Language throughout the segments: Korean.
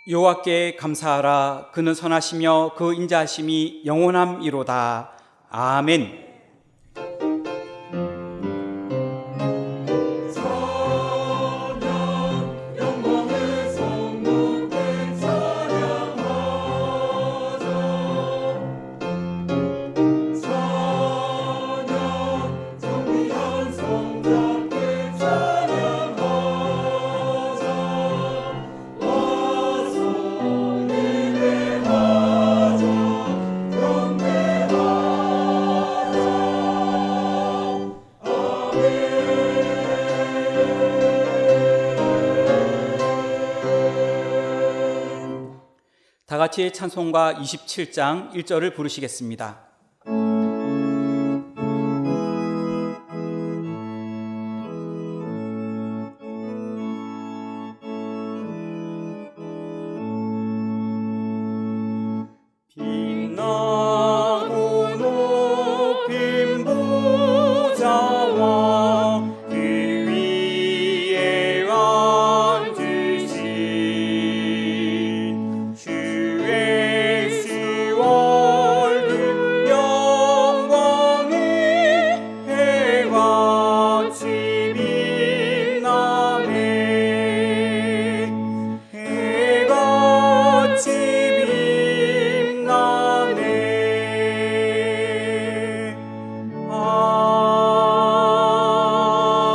여호와께 감사하라. 그는 선하시며 그 인자하심이 영원함이로다. 아멘. 다 같이 찬송가 27장 1절을 부르시겠습니다. 빛나고 높인 보좌와 그 위에 앉으신 주의 수월금 영광이 해같이 빛나네. 해같이 빛나네.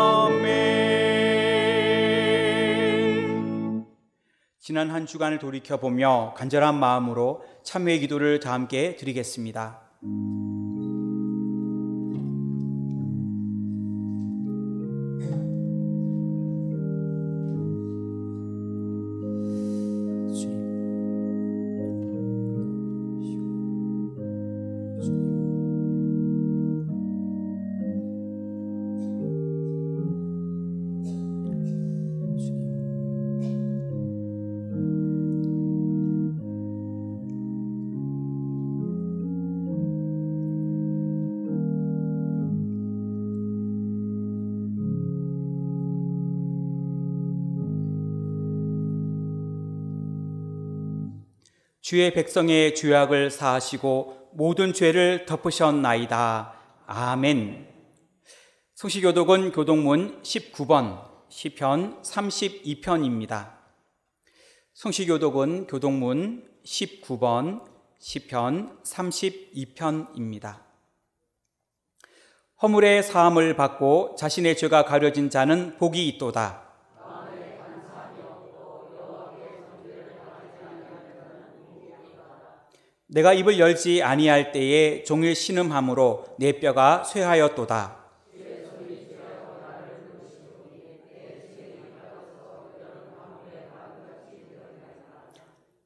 아멘. 지난 한 주간을 돌이켜보며 간절한 마음으로 참회의 기도를 다 함께 드리겠습니다. 주의 백성의 죄악을 사하시고 모든 죄를 덮으셨나이다. 아멘. 성시교독은 교독문 19번 시편 32편입니다. 성시교독은 교독문 19번 시편 32편입니다. 허물의 사함을 받고 자신의 죄가 가려진 자는 복이 있도다. 내가 입을 열지 아니할 때에 종일 신음함으로 내 뼈가 쇠하였도다.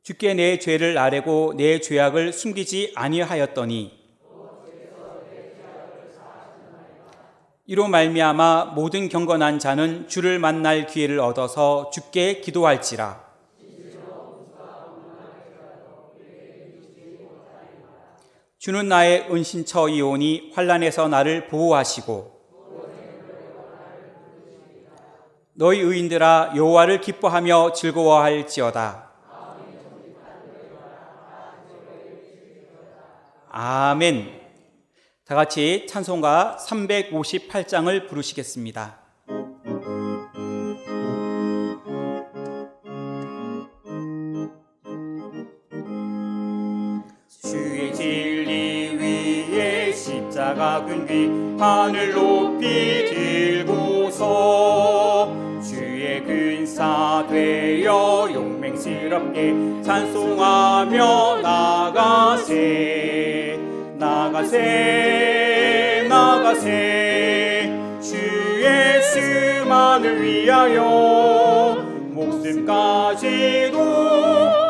주께 내 죄를 아뢰고 내 죄악을 숨기지 아니하였더니 이로 말미암아 모든 경건한 자는 주를 만날 기회를 얻어서 주께 기도할지라. 주는 나의 은신처이오니 환난에서 나를 보호하시고 너희 의인들아 여호와를 기뻐하며 즐거워할지어다. 아멘. 다 같이 찬송가 358장을 부르시겠습니다. 주의 진리 위에 십자가 끈기 하늘 높이 들고서 주의 근사 되어 용맹스럽게 찬송하며 나가세 나가세 나가세 주의 수만을 위하여 목숨까지도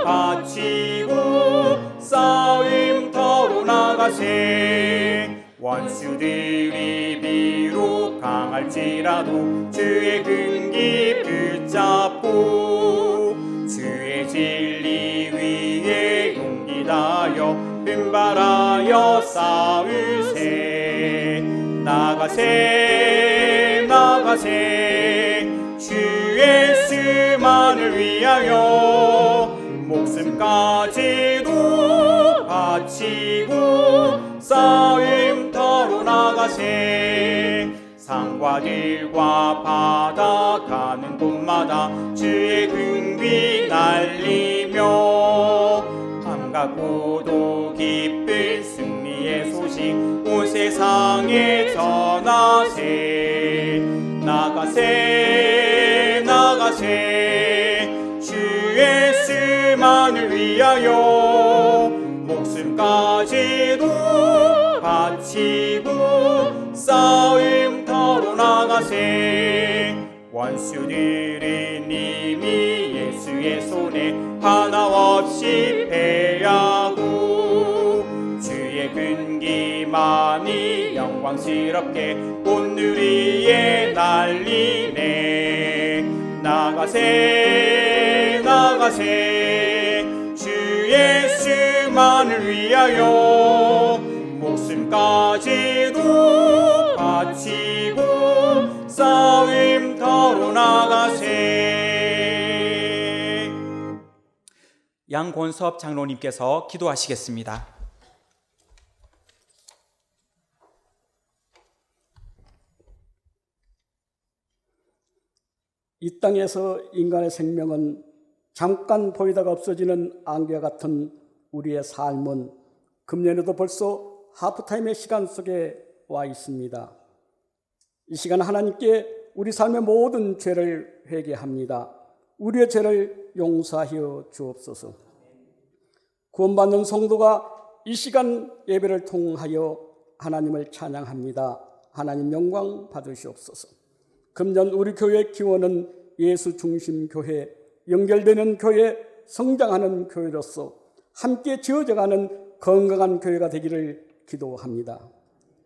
바치고 싸움터로 나가세 원수들이 비록 강할지라도 주의 근기 붙잡고 주의 진리 위에 용기 다하여 분발하여 싸우세 나가세 나가세 주의 수만을 위하여 목숨까지도 바치고 싸움터로 나가세. 산과 들과 바다 가는 곳마다 주의 긍비 날리며 반갑고도 기쁜 승리의 소식 온 세상에 전하세. 나가세 나가세 주 예수만을 위하여 목숨까지도 바치고 싸움터로 나가세. 원수들은 이미 예수의 손에 하나없이 패하고 주의 근기만이 영광스럽게 온 누리에 날리네. 나가세 나가세 주 예수만을 위하여 목숨까지도 바치고 싸움터로 나가세. 양권섭 장로님께서 기도하시겠습니다. 이 땅에서 인간의 생명은 잠깐 보이다가 없어지는 안개와 같은 우리의 삶은 금년에도 벌써 하프타임의 시간 속에 와 있습니다. 이 시간 하나님께 우리 삶의 모든 죄를 회개합니다. 우리의 죄를 용서하여 주옵소서. 구원받는 성도가 이 시간 예배를 통하여 하나님을 찬양합니다. 하나님 영광 받으시옵소서. 금년 우리 교회의 기원은 예수 중심 교회, 연결되는 교회, 성장하는 교회로서 함께 지어져가는 건강한 교회가 되기를 기도합니다.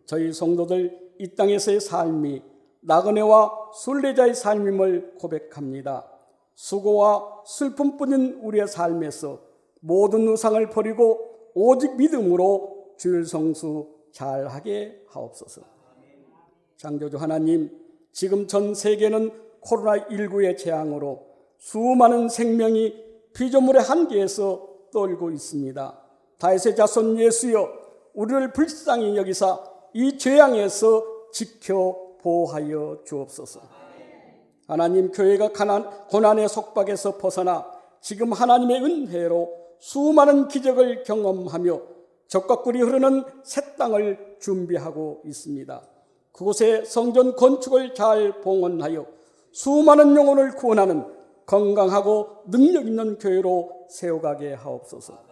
저희 성도들 이 땅에서의 삶이 나그네와 순례자의 삶임을 고백합니다. 수고와 슬픔뿐인 우리의 삶에서 모든 우상을 버리고 오직 믿음으로 주일 성수 잘하게 하옵소서. 창조주 하나님, 지금 전 세계는 코로나19의 재앙으로 수많은 생명이 피조물의 한계에서 떨고 있습니다. 다윗의 자손 예수여, 우리를 불쌍히 여기사 이 재앙에서 지켜 보호하여 주옵소서. 하나님, 교회가 고난의 속박에서 벗어나 지금 하나님의 은혜로 수많은 기적을 경험하며 적과 꿀이 흐르는 새 땅을 준비하고 있습니다. 그곳에 성전 건축을 잘 봉헌하여 수많은 영혼을 구원하는 건강하고 능력 있는 교회로 세워가게 하옵소서.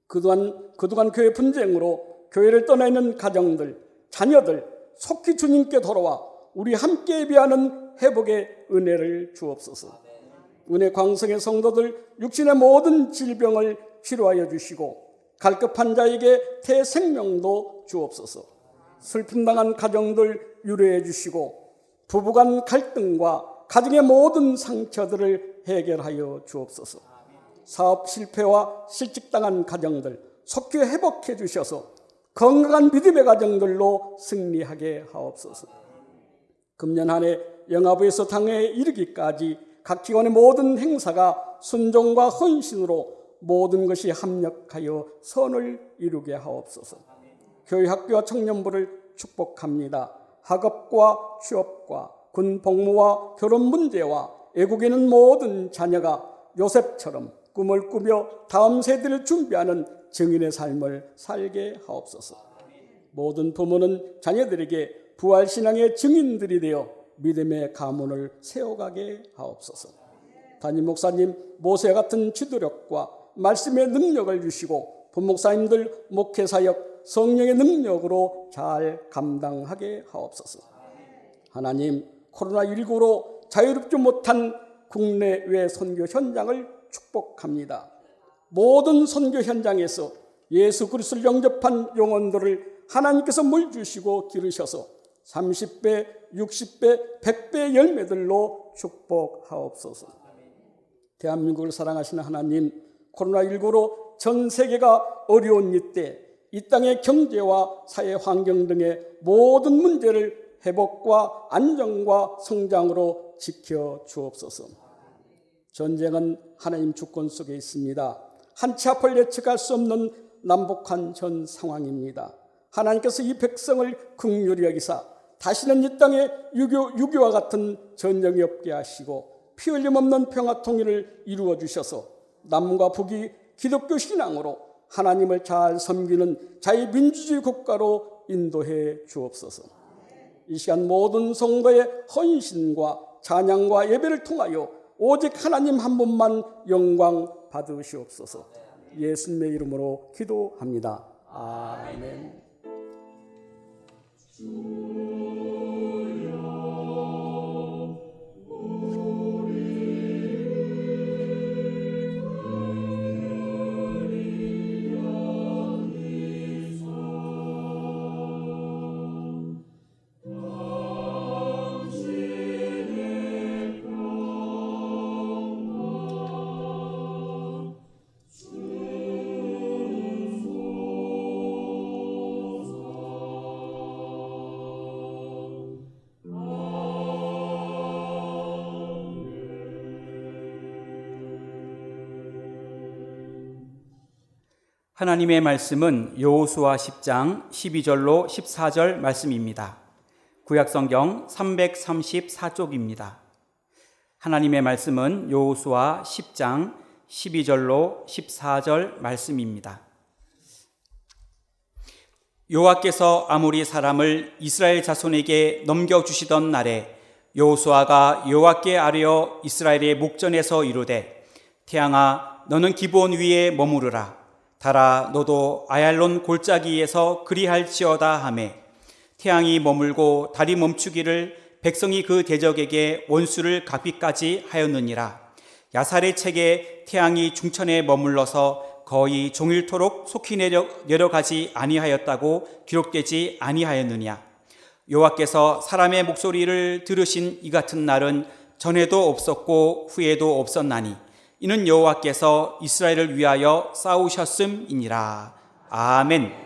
그동안 교회 분쟁으로 교회를 떠나 있는 가정들, 자녀들 속히 주님께 돌아와 우리 함께 예배하는 회복의 은혜를 주옵소서. 은혜 광성의 성도들 육신의 모든 질병을 치료하여 주시고 갈급한 자에게 대생명도 주옵소서. 슬픔 당한 가정들 위로해 주시고 부부간 갈등과 가정의 모든 상처들을 해결하여 주옵소서. 사업 실패와 실직당한 가정들 속히 회복해 주셔서 건강한 믿음의 가정들로 승리하게 하옵소서. 금년 한 해 영아부에서 당회에 이르기까지 각 기관의 모든 행사가 순종과 헌신으로 모든 것이 합력하여 선을 이루게 하옵소서. 교회 학교와 청년부를 축복합니다. 학업과 취업과 군 복무와 결혼 문제와 애국에 있는 모든 자녀가 요셉처럼 꿈을 꾸며 다음 세대를 준비하는 증인의 삶을 살게 하옵소서. 모든 부모는 자녀들에게 부활신앙의 증인들이 되어 믿음의 가문을 세워가게 하옵소서. 담임 목사님 모세와 같은 지도력과 말씀의 능력을 주시고 부목사님들 목회사역 성령의 능력으로 잘 감당하게 하옵소서. 하나님, 코로나19로 자유롭지 못한 국내외 선교 현장을 축복합니다. 모든 선교 현장에서 예수 그리스도를 영접한 영혼들을 하나님께서 물 주시고 기르셔서 30배, 60배, 100배의 열매들로 축복하옵소서. 대한민국을 사랑하시는 하나님, 코로나19로 전 세계가 어려운 이때 이 땅의 경제와 사회 환경 등의 모든 문제를 회복과 안정과 성장으로 지켜 주옵소서. 전쟁은 하나님 주권 속에 있습니다. 한 치 앞을 예측할 수 없는 난복한 전 상황입니다. 하나님께서 이 백성을 긍휼히 여기사 다시는 이 땅에 유교와 같은 전쟁이 없게 하시고 피 흘림 없는 평화 통일을 이루어 주셔서 남과 북이 기독교 신앙으로 하나님을 잘 섬기는 자유민주주의 국가로 인도해 주옵소서. 이 시간 모든 성도의 헌신과 찬양과 예배를 통하여 오직 하나님 한 분만 영광 받으시옵소서. 예수님의 이름으로 기도합니다. 아멘. 하나님의 말씀은 여호수아 10장 12절로 14절 말씀입니다. 구약성경 334쪽입니다. 하나님의 말씀은 여호수아 10장 12절로 14절 말씀입니다. 여호와께서 아모리 사람을 이스라엘 자손에게 넘겨주시던 날에 여호수아가 여호와께 아뢰어 이스라엘의 목전에서 이르되 태양아 너는 기브온 위에 머무르라. 달아 너도 아얄론 골짜기에서 그리할지어다 하매 태양이 머물고 달이 멈추기를 백성이 그 대적에게 원수를 갚기까지 하였느니라. 야살의 책에 태양이 중천에 머물러서 거의 종일토록 속히 내려가지 아니하였다고 기록되지 아니하였느냐. 여호와께서 사람의 목소리를 들으신 이 같은 날은 전에도 없었고 후에도 없었나니 이는 여호와께서 이스라엘을 위하여 싸우셨음이니라. 아멘.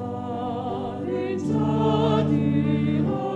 사랑하는 자들아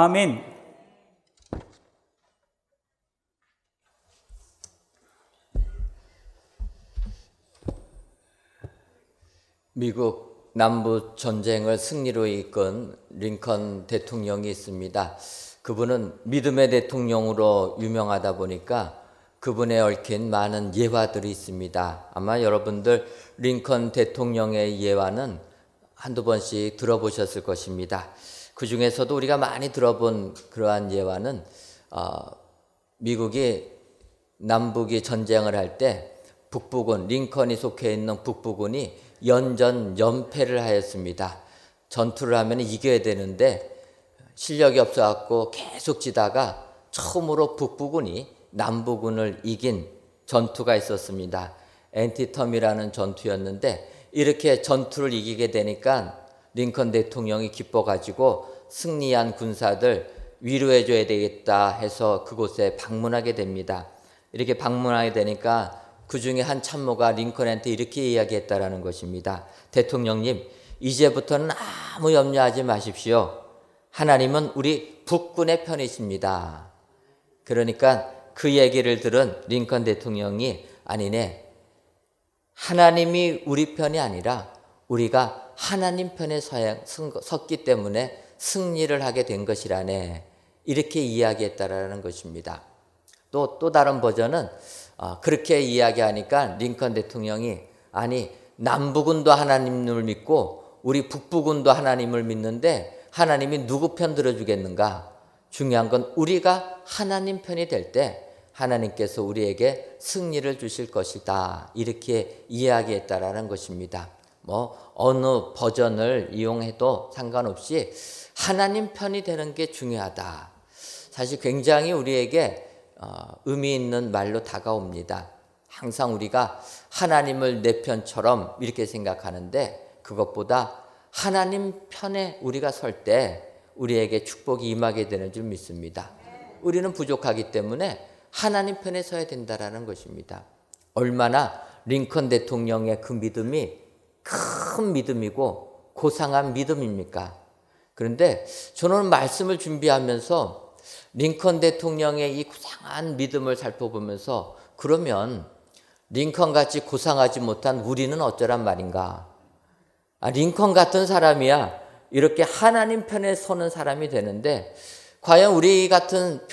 아멘. 미국 남부 전쟁을 승리로 이끈 링컨 대통령이 있습니다. 그분은 믿음의 대통령으로 유명하다 보니까 그분에 얽힌 많은 예화들이 있습니다. 아마 여러분들 링컨 대통령의 예화는 한두 번씩 들어보셨을 것입니다. 그 중에서도 우리가 많이 들어본 그러한 예화는 미국이 남북이 전쟁을 할 때 북부군, 링컨이 속해 있는 북부군이 연패를 하였습니다. 전투를 하면 이겨야 되는데 실력이 없어갖고 계속 지다가 처음으로 북부군이 남부군을 이긴 전투가 있었습니다. 엔티텀이라는 전투였는데 이렇게 전투를 이기게 되니까 링컨 대통령이 기뻐가지고 승리한 군사들 위로해줘야 되겠다 해서 그곳에 방문하게 됩니다. 이렇게 방문하게 되니까 그 중에 한 참모가 링컨한테 이렇게 이야기했다라는 것입니다. 대통령님, 이제부터는 아무 염려하지 마십시오. 하나님은 우리 북군의 편이십니다. 그러니까 그 얘기를 들은 링컨 대통령이 아니네, 하나님이 우리 편이 아니라 우리가 하나님 편에 섰기 때문에 승리를 하게 된 것이라네, 이렇게 이야기했다라는 것입니다. 또 다른 버전은 그렇게 이야기하니까 링컨 대통령이 아니, 남부군도 하나님을 믿고 우리 북부군도 하나님을 믿는데 하나님이 누구 편 들어주겠는가? 중요한 건 우리가 하나님 편이 될 때 하나님께서 우리에게 승리를 주실 것이다, 이렇게 이야기했다라는 것입니다. 어느 버전을 이용해도 상관없이 하나님 편이 되는 게 중요하다. 사실 굉장히 우리에게 의미 있는 말로 다가옵니다. 항상 우리가 하나님을 내 편처럼 이렇게 생각하는데 그것보다 하나님 편에 우리가 설 때 우리에게 축복이 임하게 되는 줄 믿습니다. 우리는 부족하기 때문에 하나님 편에 서야 된다라는 것입니다. 얼마나 링컨 대통령의 그 믿음이 큰 믿음이고 고상한 믿음입니까? 그런데 저는 말씀을 준비하면서 링컨 대통령의 이 고상한 믿음을 살펴보면서 그러면 링컨같이 고상하지 못한 우리는 어쩌란 말인가? 링컨 같은 사람이야 이렇게 하나님 편에 서는 사람이 되는데 과연 우리 같은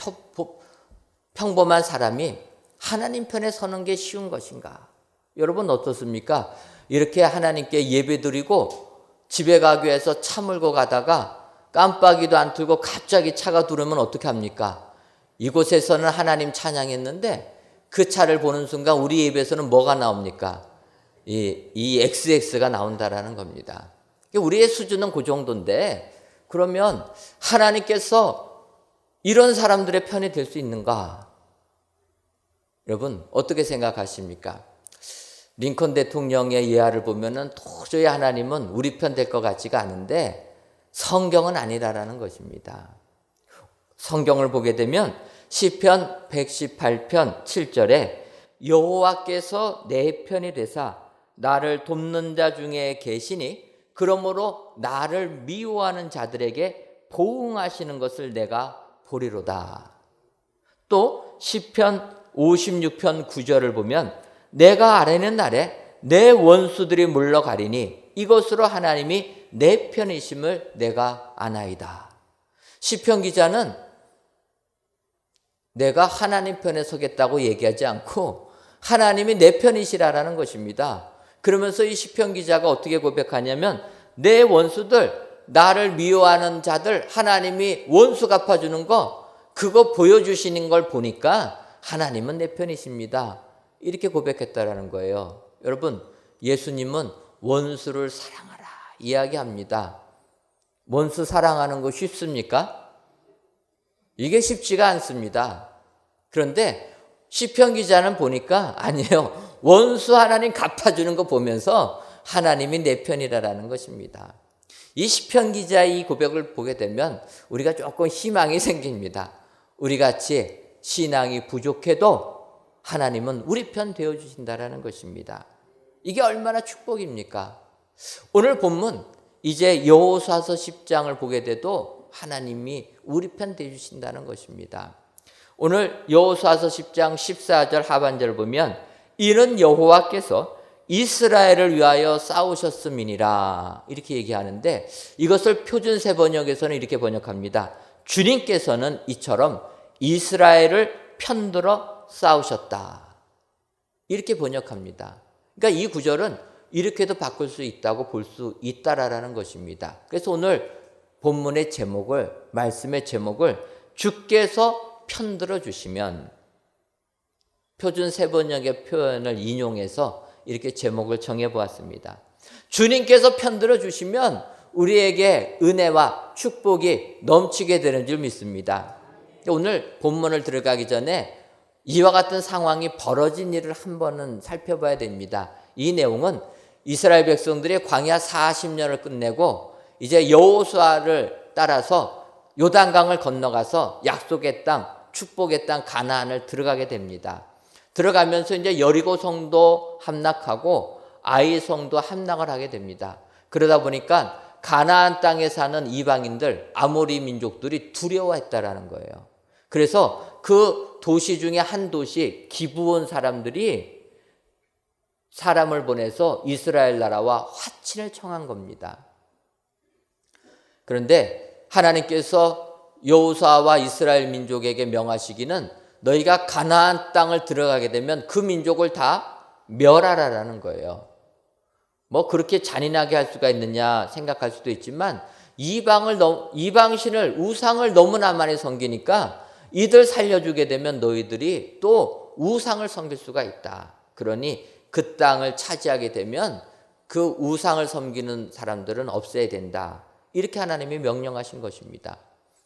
평범한 사람이 하나님 편에 서는 게 쉬운 것인가? 여러분 어떻습니까? 이렇게 하나님께 예배드리고 집에 가기 위해서 차 몰고 가다가 깜빡이도 안 틀고 갑자기 차가 들어오면 어떻게 합니까? 이곳에서는 하나님 찬양했는데 그 차를 보는 순간 우리 입에서는 뭐가 나옵니까? 이 XX가 나온다라는 겁니다. 우리의 수준은 그 정도인데 그러면 하나님께서 이런 사람들의 편이 될 수 있는가? 여러분 어떻게 생각하십니까? 링컨 대통령의 예화를 보면은 도저히 하나님은 우리 편 될 것 같지가 않은데 성경은 아니라라는 것입니다. 성경을 보게 되면 시편 118편 7절에 여호와께서 내 편이 되사 나를 돕는 자 중에 계시니 그러므로 나를 미워하는 자들에게 보응하시는 것을 내가 보리로다. 또 시편 56편 9절을 보면 내가 아뢰는 날에 내 원수들이 물러가리니 이것으로 하나님이 내 편이심을 내가 아나이다. 시편 기자는 내가 하나님 편에 서겠다고 얘기하지 않고 하나님이 내 편이시라는 것입니다. 그러면서 이 시편 기자가 어떻게 고백하냐면 내 원수들, 나를 미워하는 자들 하나님이 원수 갚아주는 거 그거 보여주시는 걸 보니까 하나님은 내 편이십니다. 이렇게 고백했다라는 거예요. 여러분 예수님은 원수를 사랑하라 이야기합니다. 원수 사랑하는 거 쉽습니까? 이게 쉽지가 않습니다. 그런데 시편 기자는 보니까 아니에요. 원수 하나님 갚아주는 거 보면서 하나님이 내 편이라는 것입니다. 이 시편 기자의 이 고백을 보게 되면 우리가 조금 희망이 생깁니다. 우리같이 신앙이 부족해도 하나님은 우리 편 되어주신다는 것입니다. 이게 얼마나 축복입니까? 오늘 본문 이제 여호수아서 10장을 보게 돼도 하나님이 우리 편 되주신다는 것입니다. 오늘 여호수아서 10장 14절 하반절을 보면 이는 여호와께서 이스라엘을 위하여 싸우셨음이니라 이렇게 얘기하는데, 이것을 표준세 번역에서는 이렇게 번역합니다. 주님께서는 이처럼 이스라엘을 편들어 싸우셨다 이렇게 번역합니다. 그러니까 이 구절은 이렇게도 바꿀 수 있다고 볼 수 있다라는 것입니다. 그래서 오늘 본문의 제목을, 말씀의 제목을 주께서 편들어 주시면, 표준 세 번역의 표현을 인용해서 이렇게 제목을 정해 보았습니다. 주님께서 편들어 주시면 우리에게 은혜와 축복이 넘치게 되는 줄 믿습니다. 오늘 본문을 들어가기 전에 이와 같은 상황이 벌어진 일을 한 번은 살펴봐야 됩니다. 이 내용은 이스라엘 백성들이 광야 40년을 끝내고 이제 여호수아를 따라서 요단강을 건너가서 약속의 땅, 축복의 땅 가나안을 들어가게 됩니다. 들어가면서 이제 여리고 성도 함락하고 아이 성도 함락을 하게 됩니다. 그러다 보니까 가나안 땅에 사는 이방인들, 아모리 민족들이 두려워했다라는 거예요. 그래서 그 도시 중에 한 도시 기브온 사람들이 사람을 보내서 이스라엘 나라와 화친을 청한 겁니다. 그런데 하나님께서 여호수아와 이스라엘 민족에게 명하시기는 너희가 가나안 땅을 들어가게 되면 그 민족을 다 멸하라라는 거예요. 뭐 그렇게 잔인하게 할 수가 있느냐 생각할 수도 있지만 이방신을, 우상을 너무나 많이 섬기니까 이들 살려주게 되면 너희들이 또 우상을 섬길 수가 있다. 그러니 그 땅을 차지하게 되면 그 우상을 섬기는 사람들은 없애야 된다. 이렇게 하나님이 명령하신 것입니다.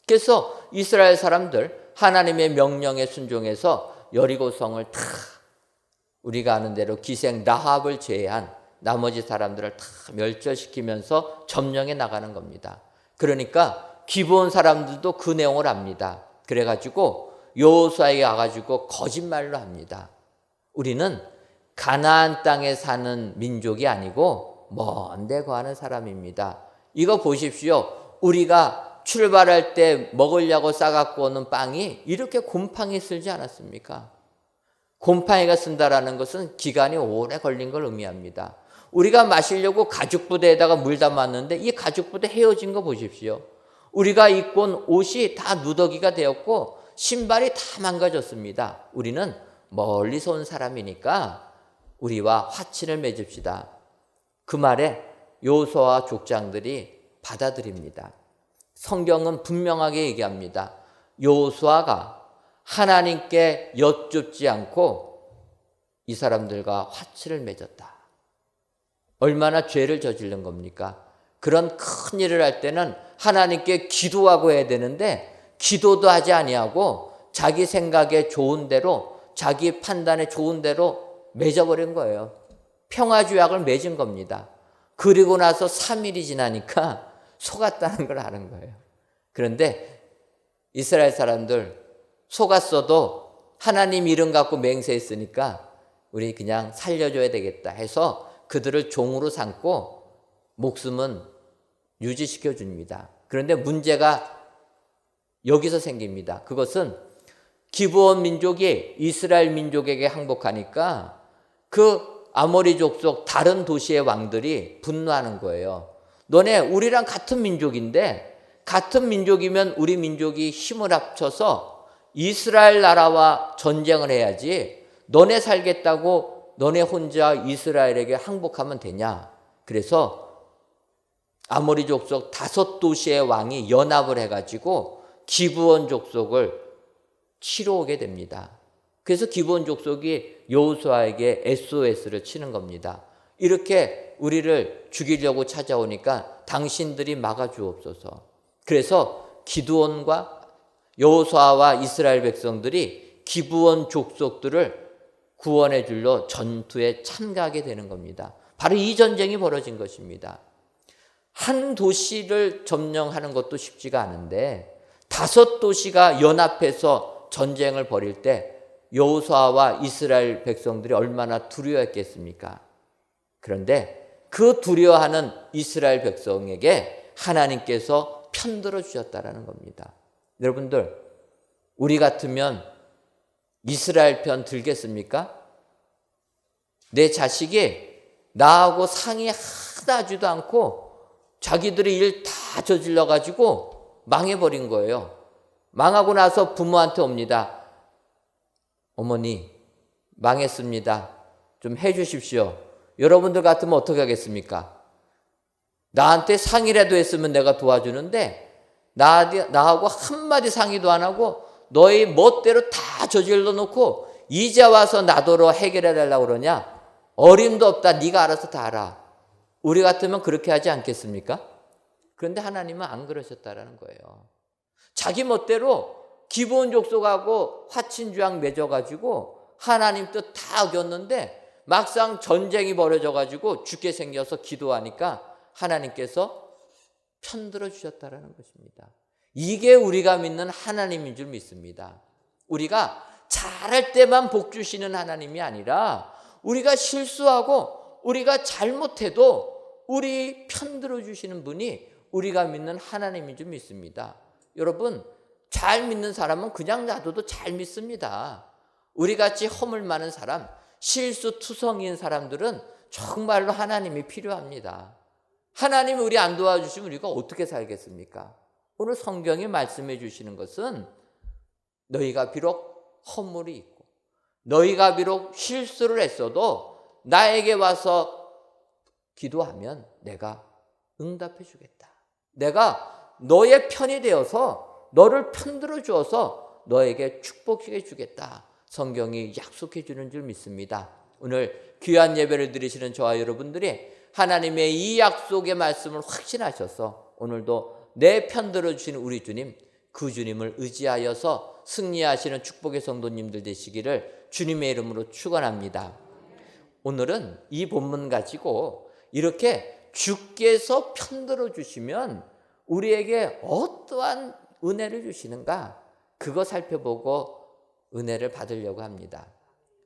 그래서 이스라엘 사람들 하나님의 명령에 순종해서 여리고성을 다 우리가 아는 대로 기생 라합을 제외한 나머지 사람들을 다 멸절시키면서 점령해 나가는 겁니다. 그러니까 기브온 사람들도 그 내용을 압니다. 그래가지고 여호수아에게 와가지고 거짓말로 합니다. 우리는 가나안 땅에 사는 민족이 아니고 먼 데 거하는 사람입니다. 이거 보십시오. 우리가 출발할 때 먹으려고 싸갖고 오는 빵이 이렇게 곰팡이 쓸지 않았습니까? 곰팡이가 쓴다라는 것은 기간이 오래 걸린 걸 의미합니다. 우리가 마시려고 가죽부대에다가 물 담았는데 이 가죽부대 헤어진 거 보십시오. 우리가 입고 온 옷이 다 누더기가 되었고 신발이 다 망가졌습니다. 우리는 멀리서 온 사람이니까 우리와 화친을 맺읍시다. 그 말에 여호수아와 족장들이 받아들입니다. 성경은 분명하게 얘기합니다. 여호수아가 하나님께 여쭙지 않고 이 사람들과 화친을 맺었다. 얼마나 죄를 저지른 겁니까? 그런 큰 일을 할 때는 하나님께 기도하고 해야 되는데 기도도 하지 아니하고 자기 생각에 좋은 대로, 자기 판단에 좋은 대로 맺어버린 거예요. 평화주약을 맺은 겁니다. 그리고 나서 3일이 지나니까 속았다는 걸 아는 거예요. 그런데 이스라엘 사람들 속았어도 하나님 이름 갖고 맹세했으니까 우리 그냥 살려줘야 되겠다 해서 그들을 종으로 삼고 목숨은 유지시켜 줍니다. 그런데 문제가 여기서 생깁니다. 그것은 기브온 민족이 이스라엘 민족에게 항복하니까 그 아모리 족속 다른 도시의 왕들이 분노하는 거예요. 너네 우리랑 같은 민족인데, 같은 민족이면 우리 민족이 힘을 합쳐서 이스라엘 나라와 전쟁을 해야지 너네 살겠다고 너네 혼자 이스라엘에게 항복하면 되냐. 그래서 아모리 족속 5도시의 왕이 연합을 해가지고 기브온 족속을 치러 오게 됩니다. 그래서 기브온 족속이 여호수아에게 SOS를 치는 겁니다. 이렇게 우리를 죽이려고 찾아오니까 당신들이 막아주옵소서. 그래서 기드온과 여호수아와 이스라엘 백성들이 기브온 족속들을 구원해 줄로 전투에 참가하게 되는 겁니다. 바로 이 전쟁이 벌어진 것입니다. 한 도시를 점령하는 것도 쉽지가 않은데 5도시가 연합해서 전쟁을 벌일 때 여호수아와 이스라엘 백성들이 얼마나 두려워했겠습니까? 그런데 그 두려워하는 이스라엘 백성에게 하나님께서 편들어 주셨다라는 겁니다. 여러분들, 우리 같으면 이스라엘 편 들겠습니까? 내 자식이 나하고 상의 하나지도 않고 자기들의 일 다 저질러 가지고 망해버린 거예요. 망하고 나서 부모한테 옵니다. 어머니, 망했습니다. 좀 해주십시오. 여러분들 같으면 어떻게 하겠습니까? 나한테 상의라도 했으면 내가 도와주는데 나하고 한마디 상의도 안 하고 너희 멋대로 다 저질러 놓고 이제 와서 나더러 해결해 달라고 그러냐? 어림도 없다. 네가 알아서 다 알아. 우리 같으면 그렇게 하지 않겠습니까? 그런데 하나님은 안 그러셨다라는 거예요. 자기 멋대로 기본 족속하고 화친주약 맺어가지고 하나님 뜻 다 어겼는데 막상 전쟁이 벌어져가지고 죽게 생겨서 기도하니까 하나님께서 편들어 주셨다라는 것입니다. 이게 우리가 믿는 하나님인 줄 믿습니다. 우리가 잘할 때만 복 주시는 하나님이 아니라 우리가 실수하고 우리가 잘못해도 우리 편들어 주시는 분이 우리가 믿는 하나님인 줄 믿습니다. 여러분, 잘 믿는 사람은 그냥 놔둬도 잘 믿습니다. 우리같이 허물 많은 사람, 실수투성이인 사람들은 정말로 하나님이 필요합니다. 하나님이 우리 안 도와주시면 우리가 어떻게 살겠습니까? 오늘 성경이 말씀해 주시는 것은 너희가 비록 허물이 있고 너희가 비록 실수를 했어도 나에게 와서 기도하면 내가 응답해 주겠다. 내가 너의 편이 되어서 너를 편들어 주어서 너에게 축복해 주겠다. 성경이 약속해 주는 줄 믿습니다. 오늘 귀한 예배를 드리시는 저와 여러분들이 하나님의 이 약속의 말씀을 확신하셔서 오늘도 내 편들어 주시는 우리 주님, 그 주님을 의지하여서 승리하시는 축복의 성도님들 되시기를 주님의 이름으로 축원합니다. 오늘은 이 본문 가지고 이렇게 주께서 편들어 주시면 우리에게 어떠한 은혜를 주시는가, 그거 살펴보고 은혜를 받으려고 합니다.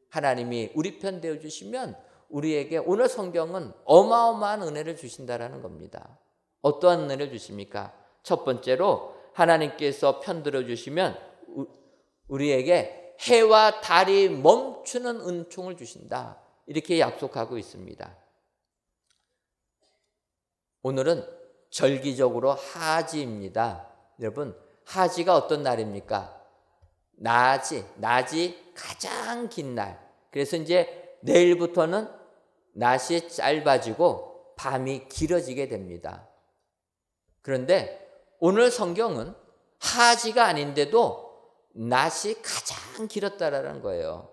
하나님이 우리 편 되어 주시면 우리에게 오늘 성경은 어마어마한 은혜를 주신다라는 겁니다. 어떠한 은혜를 주십니까? 첫 번째로 하나님께서 편들어 주시면 우리에게 해와 달이 멈추는 은총을 주신다. 이렇게 약속하고 있습니다. 오늘은 절기적으로 하지입니다. 여러분, 하지가 어떤 날입니까? 낮이 가장 긴 날. 그래서 이제 내일부터는 낮이 짧아지고 밤이 길어지게 됩니다. 그런데 오늘 성경은 하지가 아닌데도 낮이 가장 길었다라는 거예요.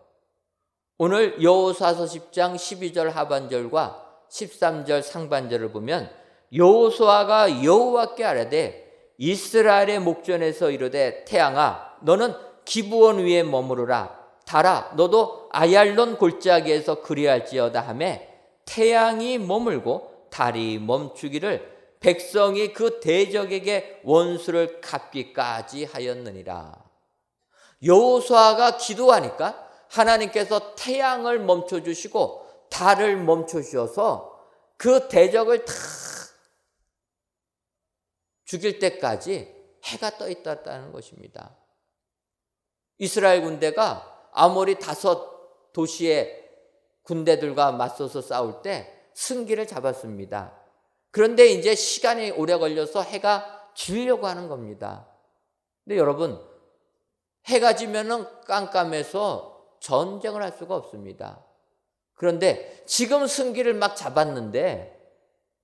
오늘 여호수아서 10장 12절 하반절과 13절 상반절을 보면 여호수아가 여호와께 아뢰되 이스라엘의 목전에서 이르되 태양아 너는 기브온 위에 머무르라. 달아 너도 아얄론 골짜기에서 그리할지어다 하매 태양이 머물고 달이 멈추기를 백성이 그 대적에게 원수를 갚기까지 하였느니라. 여호수아가 기도하니까 하나님께서 태양을 멈춰주시고 달을 멈춰주셔서 그 대적을 다 죽일 때까지 해가 떠 있었다는 것입니다. 이스라엘 군대가 아모리 5 도시의 군대들과 맞서서 싸울 때 승기를 잡았습니다. 그런데 이제 시간이 오래 걸려서 해가 지려고 하는 겁니다. 근데 여러분, 해가 지면은 깜깜해서 전쟁을 할 수가 없습니다. 그런데 지금 승기를 막 잡았는데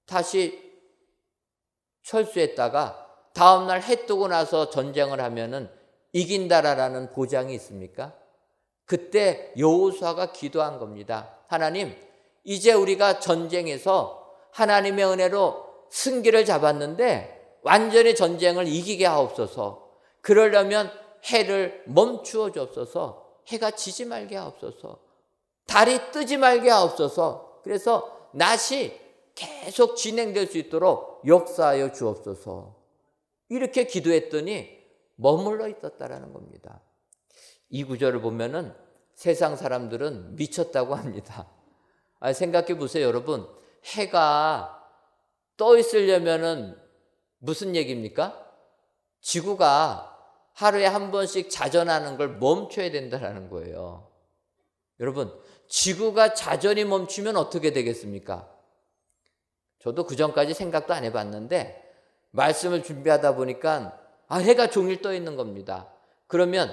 다시 철수했다가 다음날 해 뜨고 나서 전쟁을 하면은 이긴다라는 보장이 있습니까? 그때 여호수아가 기도한 겁니다. 하나님, 이제 우리가 전쟁에서 하나님의 은혜로 승기를 잡았는데 완전히 전쟁을 이기게 하옵소서. 그러려면 해를 멈추어 주옵소서. 해가 지지 말게 하옵소서. 달이 뜨지 말게 하옵소서. 그래서 낮이 계속 진행될 수 있도록 역사하여 주옵소서. 이렇게 기도했더니 머물러 있었다라는 겁니다. 이 구절을 보면은 세상 사람들은 미쳤다고 합니다. 생각해 보세요, 여러분. 해가 떠 있으려면은 무슨 얘기입니까? 지구가 하루에 한 번씩 자전하는 걸 멈춰야 된다는 거예요. 여러분, 지구가 자전이 멈추면 어떻게 되겠습니까? 저도 그전까지 생각도 안 해봤는데 말씀을 준비하다 보니까 해가 종일 떠 있는 겁니다. 그러면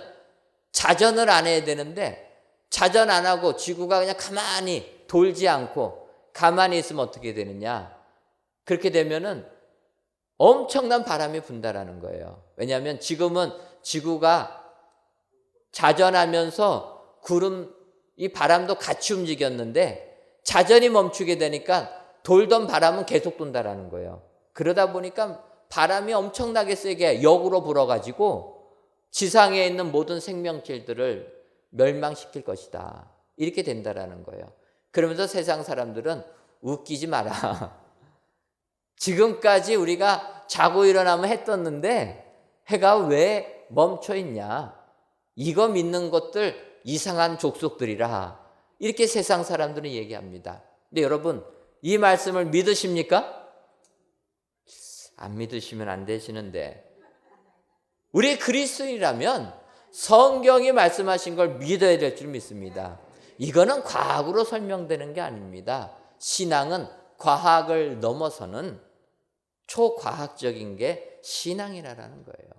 자전을 안 해야 되는데 자전 안 하고 지구가 그냥 가만히 돌지 않고 가만히 있으면 어떻게 되느냐? 그렇게 되면은 엄청난 바람이 분다라는 거예요. 왜냐하면 지금은 지구가 자전하면서 이 바람도 같이 움직였는데 자전이 멈추게 되니까 돌던 바람은 계속 돈다라는 거예요. 그러다 보니까 바람이 엄청나게 세게 역으로 불어가지고 지상에 있는 모든 생명체들을 멸망시킬 것이다. 이렇게 된다라는 거예요. 그러면서 세상 사람들은 웃기지 마라. 지금까지 우리가 자고 일어나면 해 떴는데 해가 왜 멈춰 있냐? 이거 믿는 것들 이상한 족속들이라. 이렇게 세상 사람들은 얘기합니다. 근데 여러분, 이 말씀을 믿으십니까? 안 믿으시면 안 되시는데, 우리 그리스도인이라면 성경이 말씀하신 걸 믿어야 될 줄 믿습니다. 이거는 과학으로 설명되는 게 아닙니다. 신앙은 과학을 넘어서는 초과학적인 게 신앙이라는 거예요.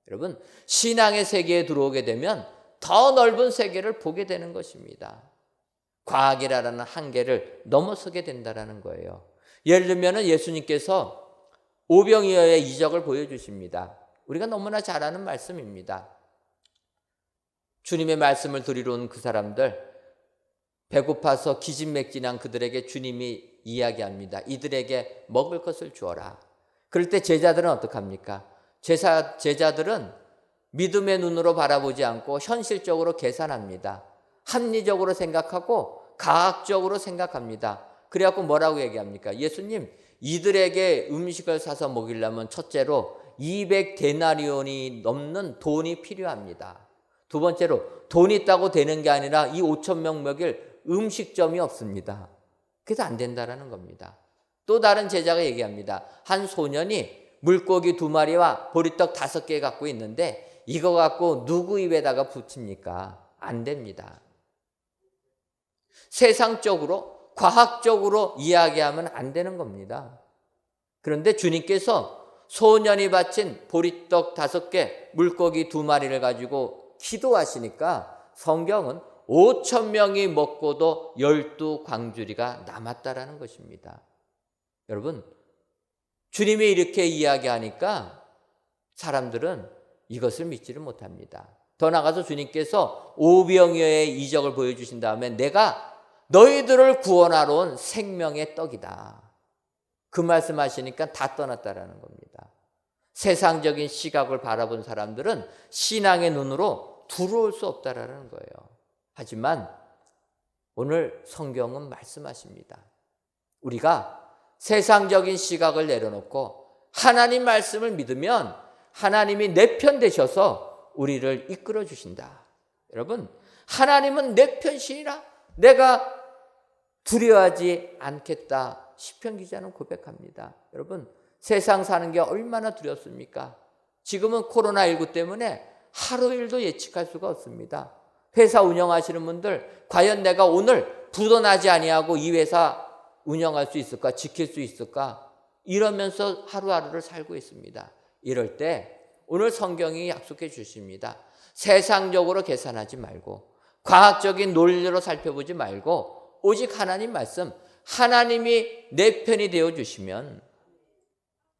여러분, 신앙의 세계에 들어오게 되면 더 넓은 세계를 보게 되는 것입니다. 과학이라는 한계를 넘어서게 된다는 거예요. 예를 들면 예수님께서 오병이어의 이적을 보여주십니다. 우리가 너무나 잘 아는 말씀입니다. 주님의 말씀을 들으러 온 그 사람들, 배고파서 기진맥진한 그들에게 주님이 이야기합니다. 이들에게 먹을 것을 주어라. 그럴 때 제자들은 어떡합니까? 제자들은 믿음의 눈으로 바라보지 않고 현실적으로 계산합니다. 합리적으로 생각하고 과학적으로 생각합니다. 그래갖고 뭐라고 얘기합니까? 예수님, 이들에게 음식을 사서 먹이려면 첫째로 200데나리온이 넘는 돈이 필요합니다. 두 번째로 돈이 있다고 되는 게 아니라 이 5,000명 먹일 음식점이 없습니다. 그래서 안 된다라는 겁니다. 또 다른 제자가 얘기합니다. 한 소년이 물고기 2마리와 보리떡 5개 갖고 있는데 이거 갖고 누구 입에다가 붙입니까? 안 됩니다. 세상적으로 과학적으로 이야기하면 안 되는 겁니다. 그런데 주님께서 소년이 바친 보리떡 5개, 물고기 2마리를 가지고 기도하시니까 성경은 5,000명이 먹고도 12광주리가 남았다라는 것입니다. 여러분, 주님이 이렇게 이야기하니까 사람들은 이것을 믿지를 못합니다. 더 나아가서 주님께서 오병이어의 이적을 보여주신 다음에 내가 너희들을 구원하러 온 생명의 떡이다. 그 말씀하시니까 다 떠났다라는 겁니다. 세상적인 시각을 바라본 사람들은 신앙의 눈으로 들어올 수 없다라는 거예요. 하지만 오늘 성경은 말씀하십니다. 우리가 세상적인 시각을 내려놓고 하나님 말씀을 믿으면 하나님이 내 편 되셔서 우리를 이끌어 주신다. 여러분, 하나님은 내 편이시라 내가 두려워하지 않겠다. 시편 기자는 고백합니다. 여러분, 세상 사는 게 얼마나 두렵습니까? 지금은 코로나19 때문에 하루 일도 예측할 수가 없습니다. 회사 운영하시는 분들, 과연 내가 오늘 부도 나지 아니하고 이 회사 운영할 수 있을까? 지킬 수 있을까? 이러면서 하루하루를 살고 있습니다. 이럴 때 오늘 성경이 약속해 주십니다. 세상적으로 계산하지 말고 과학적인 논리로 살펴보지 말고 오직 하나님 말씀, 하나님이 내 편이 되어 주시면,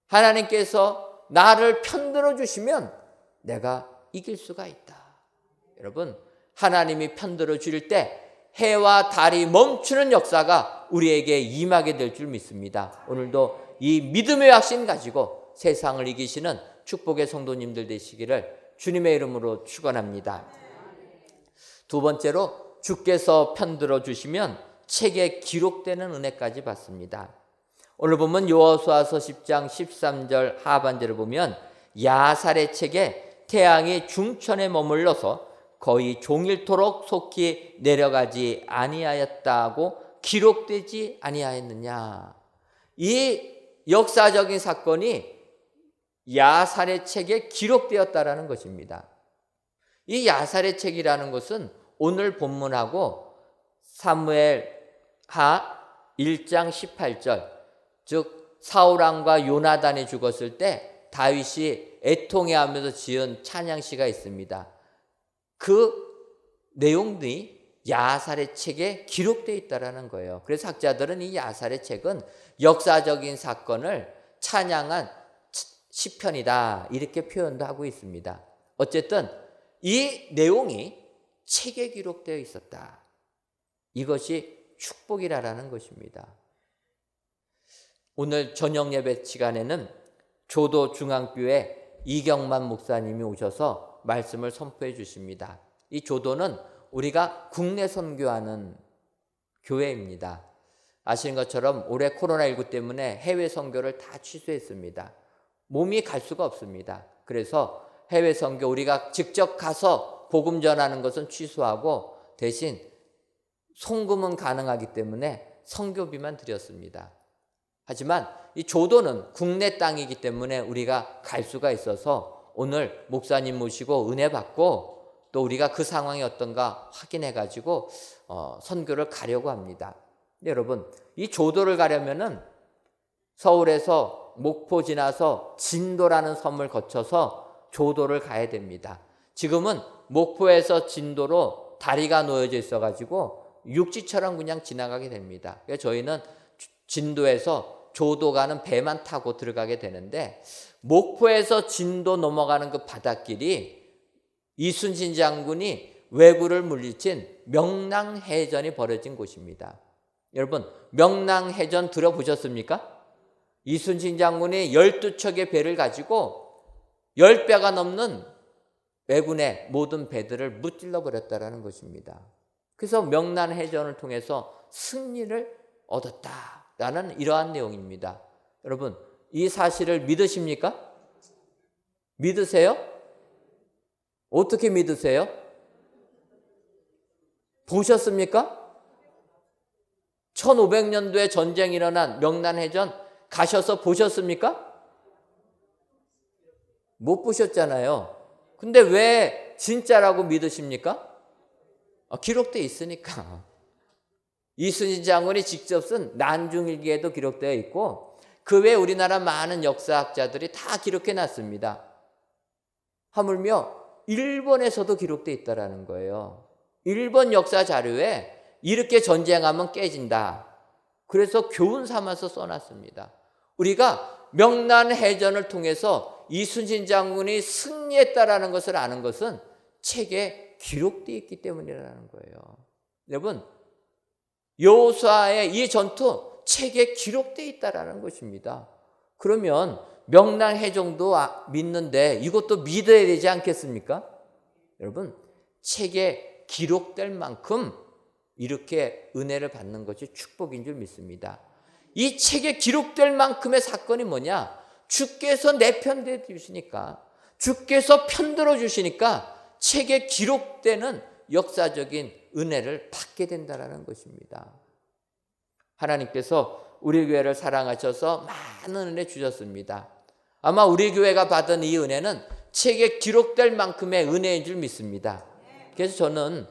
하나님께서 나를 편들어 주시면 내가 이길 수가 있다. 여러분, 하나님이 편들어 줄 때 해와 달이 멈추는 역사가 우리에게 임하게 될 줄 믿습니다. 오늘도 이 믿음의 확신 가지고 세상을 이기시는 축복의 성도님들 되시기를 주님의 이름으로 축원합니다. 두 번째로, 주께서 편들어 주시면 책에 기록되는 은혜까지 받습니다. 오늘 보면 여호수아서 10장 13절 하반절을 보면 야살의 책에 태양이 중천에 머물러서 거의 종일토록 속히 내려가지 아니하였다고 기록되지 아니하였느냐. 이 역사적인 사건이 야살의 책에 기록되었다라는 것입니다. 이 야살의 책이라는 것은 오늘 본문하고 사무엘하 1장 18절, 즉 사울왕과 요나단이 죽었을 때 다윗이 애통해하면서 지은 찬양시가 있습니다. 그 내용들이 야살의 책에 기록되어 있다는 거예요. 그래서 학자들은 이 야살의 책은 역사적인 사건을 찬양한 시편이다, 이렇게 표현도 하고 있습니다. 어쨌든 이 내용이 책에 기록되어 있었다. 이것이 축복이라는 것입니다. 오늘 저녁 예배 시간에는 조도 중앙교회 이경만 목사님이 오셔서 말씀을 선포해 주십니다. 이 조도는 우리가 국내 선교하는 교회입니다. 아시는 것처럼 올해 코로나19 때문에 해외 선교를 다 취소했습니다. 몸이 갈 수가 없습니다. 그래서 해외 선교 우리가 직접 가서 복음 전하는 것은 취소하고 대신 송금은 가능하기 때문에 선교비만 드렸습니다. 하지만 이 조도는 국내 땅이기 때문에 우리가 갈 수가 있어서 오늘 목사님 모시고 은혜 받고 또 우리가 그 상황이 어떤가 확인해 가지고 선교를 가려고 합니다. 여러분, 이 조도를 가려면은 서울에서 목포 지나서 진도라는 섬을 거쳐서 조도를 가야 됩니다. 지금은 목포에서 진도로 다리가 놓여져 있어 가지고 육지처럼 그냥 지나가게 됩니다. 그래서 저희는 진도에서 조도 가는 배만 타고 들어가게 되는데, 목포에서 진도 넘어가는 그 바닷길이 이순신 장군이 왜구를 물리친 명랑해전이 벌어진 곳입니다. 여러분, 명랑해전 들어보셨습니까? 이순신 장군이 12척의 배를 가지고 10배가 넘는 왜군의 모든 배들을 무찔러 버렸다는 것입니다. 그래서 명랑해전을 통해서 승리를 얻었다라는 이러한 내용입니다. 여러분, 이 사실을 믿으십니까? 믿으세요? 어떻게 믿으세요? 보셨습니까? 1500년도에 전쟁이 일어난 명란해전 가셔서 보셨습니까? 못 보셨잖아요. 근데 왜 진짜라고 믿으십니까? 기록되어 있으니까. 이순신 장군이 직접 쓴 난중일기에도 기록되어 있고 그 외에 우리나라 많은 역사학자들이 다 기록해 놨습니다. 하물며 일본에서도 기록되어 있다는 거예요. 일본 역사 자료에 이렇게 전쟁하면 깨진다. 그래서 교훈 삼아서 써놨습니다. 우리가 명란해전을 통해서 이순신 장군이 승리했다라는 것을 아는 것은 책에 기록되어 있기 때문이라는 거예요. 여러분, 여호수아의 이 전투 책에 기록되어 있다라는 것입니다. 그러면 명랑해전도 믿는데 이것도 믿어야 되지 않겠습니까? 여러분, 책에 기록될 만큼 이렇게 은혜를 받는 것이 축복인 줄 믿습니다. 이 책에 기록될 만큼의 사건이 뭐냐? 주께서 내 편 돼 주시니까, 주께서 편들어 주시니까 책에 기록되는 역사적인 은혜를 받게 된다는 것입니다. 하나님께서 우리 교회를 사랑하셔서 많은 은혜 주셨습니다. 아마 우리 교회가 받은 이 은혜는 책에 기록될 만큼의 은혜인 줄 믿습니다. 그래서 저는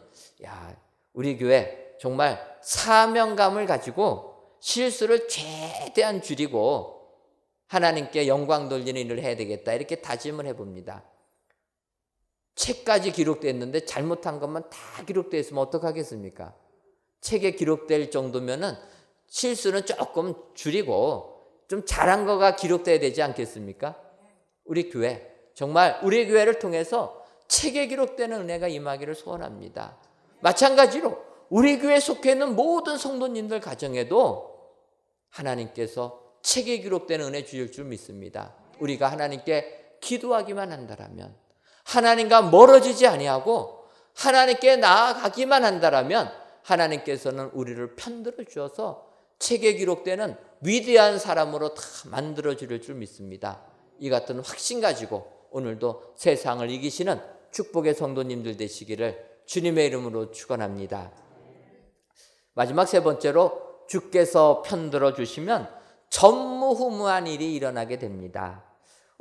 우리 교회 정말 사명감을 가지고 실수를 최대한 줄이고 하나님께 영광 돌리는 일을 해야 되겠다, 이렇게 다짐을 해봅니다. 책까지 기록됐는데 잘못한 것만 다 기록되어 있으면 어떡하겠습니까? 책에 기록될 정도면은 실수는 조금 줄이고 좀 잘한 거가 기록돼야 되지 않겠습니까? 우리 교회, 정말 우리 교회를 통해서 책에 기록되는 은혜가 임하기를 소원합니다. 마찬가지로 우리 교회에 속해 있는 모든 성도님들 가정에도 하나님께서 책에 기록되는 은혜 주실 줄 믿습니다. 우리가 하나님께 기도하기만 한다라면, 하나님과 멀어지지 아니하고 하나님께 나아가기만 한다라면 하나님께서는 우리를 편들어 주어서 책에 기록되는 위대한 사람으로 다 만들어 주실 줄 믿습니다. 이 같은 확신 가지고 오늘도 세상을 이기시는 축복의 성도님들 되시기를 주님의 이름으로 축원합니다. 마지막 세 번째로, 주께서 편들어 주시면 전무후무한 일이 일어나게 됩니다.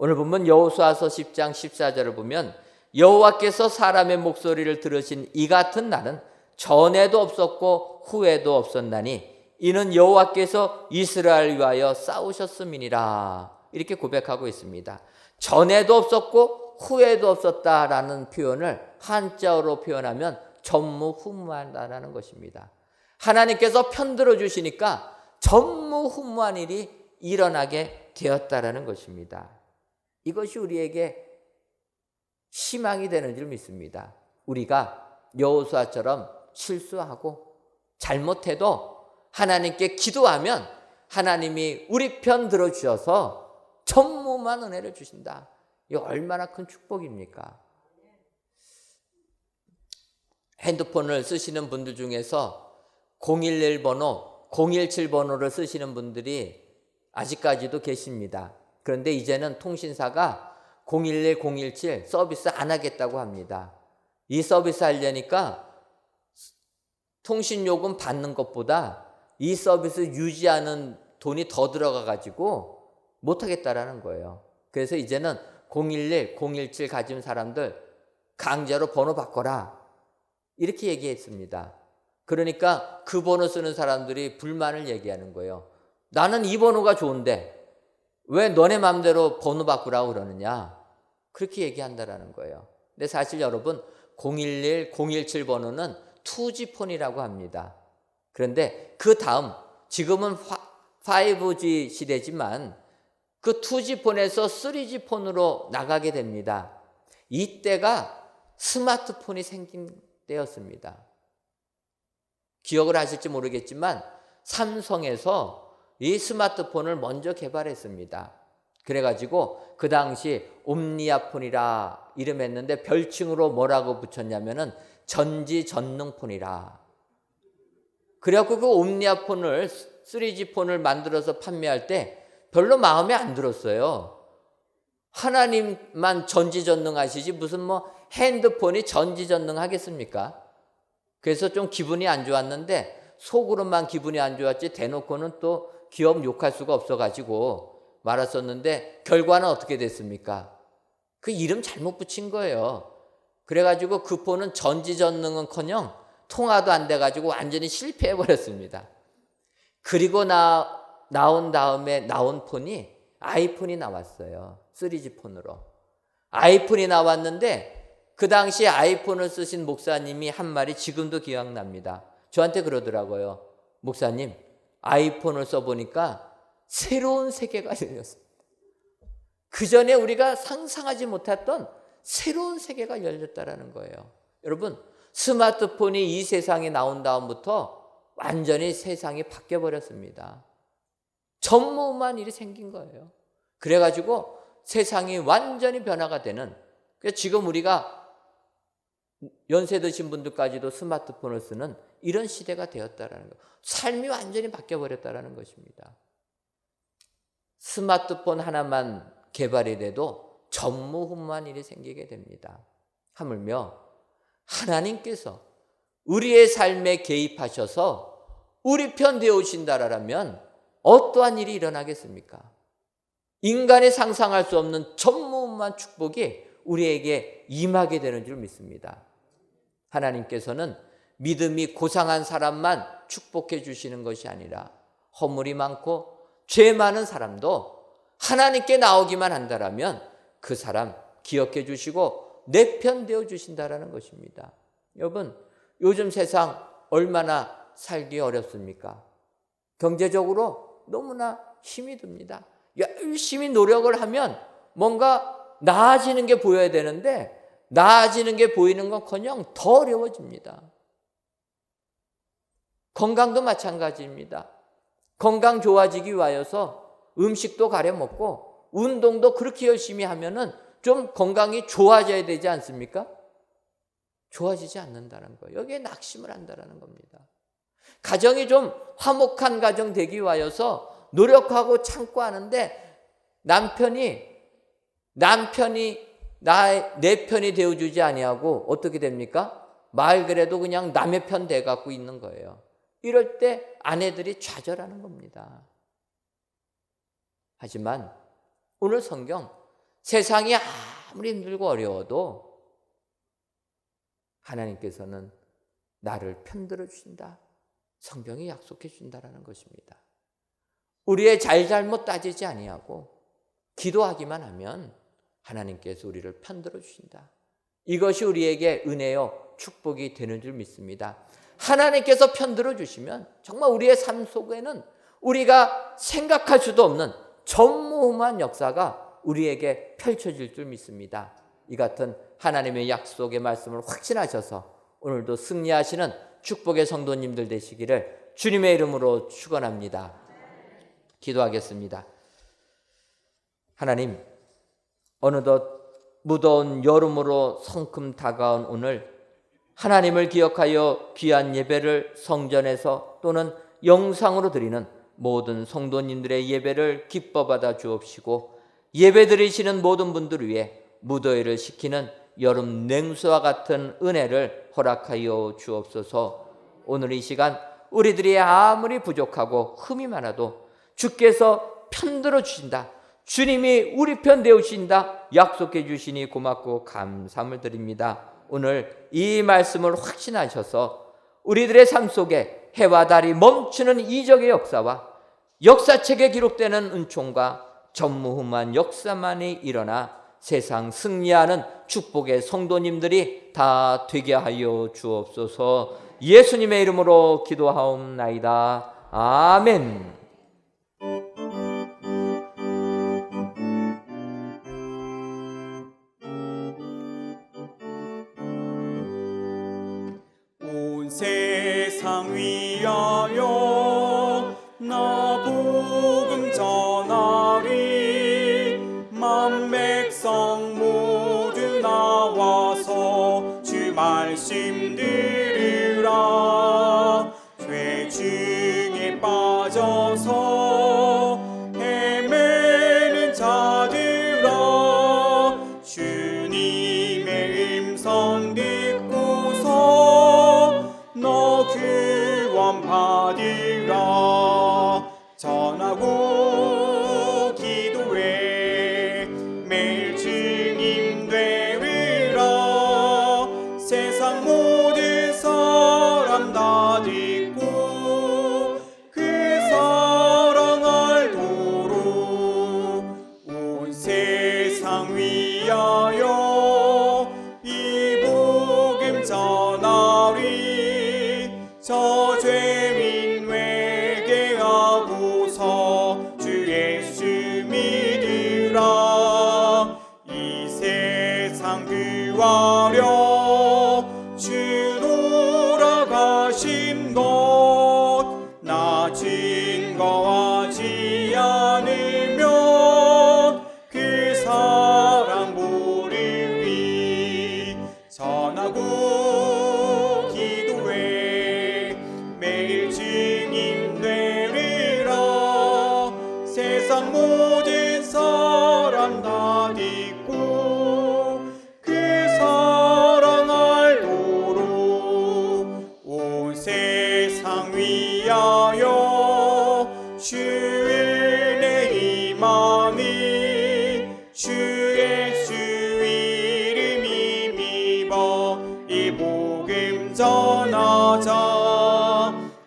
오늘 보면 여호수아서 10장 14절을 보면 여호와께서 사람의 목소리를 들으신 이 같은 날은 전에도 없었고 후에도 없었나니 이는 여호와께서 이스라엘 위하여 싸우셨음이니라. 이렇게 고백하고 있습니다. 전에도 없었고 후에도 없었다라는 표현을 한자어로 표현하면 전무후무하다라는 것입니다. 하나님께서 편들어 주시니까 전무후무한 일이 일어나게 되었다라는 것입니다. 이것이 우리에게 희망이 되는 줄 믿습니다. 우리가 여호수아처럼 실수하고 잘못해도 하나님께 기도하면 하나님이 우리 편 들어주셔서 전무한 은혜를 주신다. 이거 얼마나 큰 축복입니까? 핸드폰을 쓰시는 분들 중에서 011번호, 017번호를 쓰시는 분들이 아직까지도 계십니다. 그런데 이제는 통신사가 011, 017 서비스 안 하겠다고 합니다. 이 서비스 하려니까 통신요금 받는 것보다 이 서비스 유지하는 돈이 더 들어가가지고 못하겠다라는 거예요. 그래서 이제는 011, 017 가진 사람들 강제로 번호 바꿔라. 이렇게 얘기했습니다. 그러니까 그 번호 쓰는 사람들이 불만을 얘기하는 거예요. 나는 이 번호가 좋은데 왜 너네 맘대로 번호 바꾸라고 그러느냐. 그렇게 얘기한다라는 거예요. 근데 사실 여러분 011, 017 번호는 2G폰이라고 합니다. 그런데 그 다음 지금은 5G 시대지만 그 2G폰에서 3G폰으로 나가게 됩니다. 이때가 스마트폰이 생긴 때였습니다. 기억을 하실지 모르겠지만 삼성에서 이 스마트폰을 먼저 개발했습니다. 그래가지고 그 당시 옴니아폰이라 이름했는데 별칭으로 뭐라고 붙였냐면은 전지전능폰이라. 그래갖고 그 옴니아폰을 3G폰을 만들어서 판매할 때 별로 마음에 안 들었어요. 하나님만 전지전능하시지 무슨 뭐 핸드폰이 전지전능하겠습니까? 그래서 좀 기분이 안 좋았는데 속으로만 기분이 안 좋았지 대놓고는 또 기업 욕할 수가 없어가지고 말았었는데 결과는 어떻게 됐습니까? 그 이름 잘못 붙인 거예요. 그래가지고 그 폰은 전지전능은커녕 통화도 안 돼가지고 완전히 실패해버렸습니다. 그리고 나온 다음에 나온 폰이 아이폰이 나왔어요. 3G 폰으로. 아이폰이 나왔는데 그 당시에 아이폰을 쓰신 목사님이 한 말이 지금도 기억납니다. 저한테 그러더라고요. 목사님, 아이폰을 써보니까 새로운 세계가 열렸습니다. 그 전에 우리가 상상하지 못했던 새로운 세계가 열렸다라는 거예요. 여러분, 스마트폰이 이 세상에 나온 다음부터 완전히 세상이 바뀌어버렸습니다. 전무후무한 일이 생긴 거예요. 그래가지고 세상이 완전히 변화가 되는, 그래서 지금 우리가 연세 드신 분들까지도 스마트폰을 쓰는 이런 시대가 되었다라는 거. 삶이 완전히 바뀌어버렸다라는 것입니다. 스마트폰 하나만 개발이 돼도 전무후무한 일이 생기게 됩니다. 하물며 하나님께서 우리의 삶에 개입하셔서 우리 편 되어오신다라면 어떠한 일이 일어나겠습니까? 인간이 상상할 수 없는 전무후무한 축복이 우리에게 임하게 되는 줄 믿습니다. 하나님께서는 믿음이 고상한 사람만 축복해 주시는 것이 아니라 허물이 많고 죄 많은 사람도 하나님께 나오기만 한다라면 그 사람 기억해 주시고 내 편 되어 주신다라는 것입니다. 여러분, 요즘 세상 얼마나 살기 어렵습니까? 경제적으로 너무나 힘이 듭니다. 열심히 노력을 하면 뭔가 나아지는 게 보여야 되는데 나아지는 게 보이는 건커녕 더 어려워집니다. 건강도 마찬가지입니다. 건강 좋아지기 위하여서 음식도 가려 먹고 운동도 그렇게 열심히 하면은 좀 건강이 좋아져야 되지 않습니까? 좋아지지 않는다는 거예요. 여기에 낙심을 한다는 겁니다. 가정이 좀 화목한 가정 되기 위하여서 노력하고 참고 하는데 남편이 내 편이 되어주지 아니하고 어떻게 됩니까? 말 그래도 그냥 남의 편 돼갖고 있는 거예요. 이럴 때 아내들이 좌절하는 겁니다. 하지만 오늘 성경 세상이 아무리 힘들고 어려워도 하나님께서는 나를 편들어 주신다. 성경이 약속해 준다라는 것입니다. 우리의 잘잘못 따지지 아니하고 기도하기만 하면 하나님께서 우리를 편들어 주신다. 이것이 우리에게 은혜요 축복이 되는 줄 믿습니다. 하나님께서 편들어 주시면 정말 우리의 삶 속에는 우리가 생각할 수도 없는 전무후무한 역사가 우리에게 펼쳐질 줄 믿습니다. 이 같은 하나님의 약속의 말씀을 확신하셔서 오늘도 승리하시는 축복의 성도님들 되시기를 주님의 이름으로 축원합니다. 기도하겠습니다. 하나님, 어느덧 무더운 여름으로 성큼 다가온 오늘 하나님을 기억하여 귀한 예배를 성전에서 또는 영상으로 드리는 모든 성도님들의 예배를 기뻐 받아 주옵시고, 예배 드리시는 모든 분들 위해 무더위를 식히는 여름 냉수와 같은 은혜를 허락하여 주옵소서. 오늘 이 시간 우리들이 아무리 부족하고 흠이 많아도 주께서 편들어 주신다, 주님이 우리 편 되우신다 약속해 주시니 고맙고 감사함을 드립니다. 오늘 이 말씀을 확신하셔서 우리들의 삶 속에 해와 달이 멈추는 이적의 역사와 역사책에 기록되는 은총과 전무후무한 역사만이 일어나 세상 승리하는 축복의 성도님들이 다 되게 하여 주옵소서. 예수님의 이름으로 기도하옵나이다. 아멘. 온 세상 위하여 나 복음 전하리. 만 백성 모두 나와서 주 말씀 들으라. 죄 중에 빠져서 헤매는 자들아, 주님의 음성 듣고서 너 구원 받으라. 전하고 기도해 매일 증인 되리라. 세상 모든 사람 다 듣고 그 사랑 알도록 온 세상 위하여 이 복음 전하리. 저 죄인 회개하고서 주 예수 믿으라. 이 세상 구하려 주 돌아가신 것 나 증거하지 않으면 그 사랑 모르리. 전하고 기도해 매일 증인 되리라. 세상 모든 사람 다 듣고 그 사랑 알도록 온 세상 위하여 주 은혜 임하니. 주 예수 이름 힘입어 이 복음 전하자.